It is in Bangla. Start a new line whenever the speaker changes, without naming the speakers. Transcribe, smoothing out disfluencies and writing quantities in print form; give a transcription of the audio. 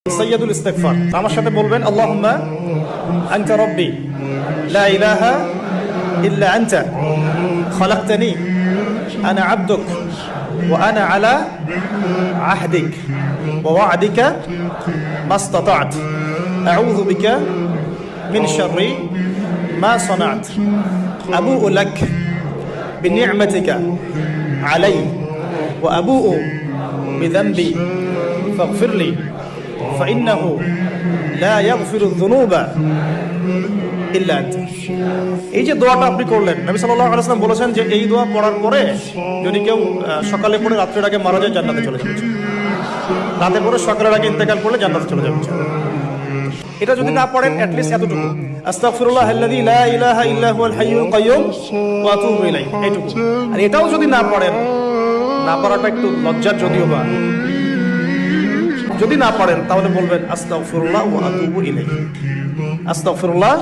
সাইয়্যিদুল ইস্তিগফার। আমার সাথে বলবেন আল্লাহুম্মা আনতা রাব্বি লা ইলাহা ইল্লা আনতা খালাকতানি আনা আবদুক ওয়া আনা আলা আহদিক ওয়া ওয়া'দিকা মাসতাতা'ত আউযু বিকা মিন শাররি মা সানা'ত আবু'ু লাক বিনি'মাতিকা আলাইয়া ওয়া আবু'ু বিযানবি ফাগফিরলি فإنه لا يغفر الذنوب إلا أنت। এই যে দোয়াটা আপনি করলেন, নবী সাল্লাল্লাহু আলাইহি ওয়াসাল্লাম বলেছেন যে এই দোয়া পড়ার পরে যদি কেউ সকালে পড়ে রাত্রের আগে মারা যায় জান্নাতে চলে যাবে, রাতে পড়ে সকালের আগে ইন্তেকাল করলে জান্নাতে চলে যাবে। এটা যদি না পড়েন অ্যাট লিস্ট এতটুকু আস্তাগফিরুল্লাহাল্লাযী লা ইলাহা ইল্লা হুয়াল হাইয়ুল কাইয়্যুম ওয়া আতুবু ইলাইহি, এইটুকু। আর এটাও যদি না পড়েন, না পড়াটা একটু লজ্জার যদিও বা, যদি না পারেন তাহলে বলবেন আস্তাগফিরুল্লাহ ওয়া আতুবু ইলাইহি, আস্তাগফিরুল্লাহ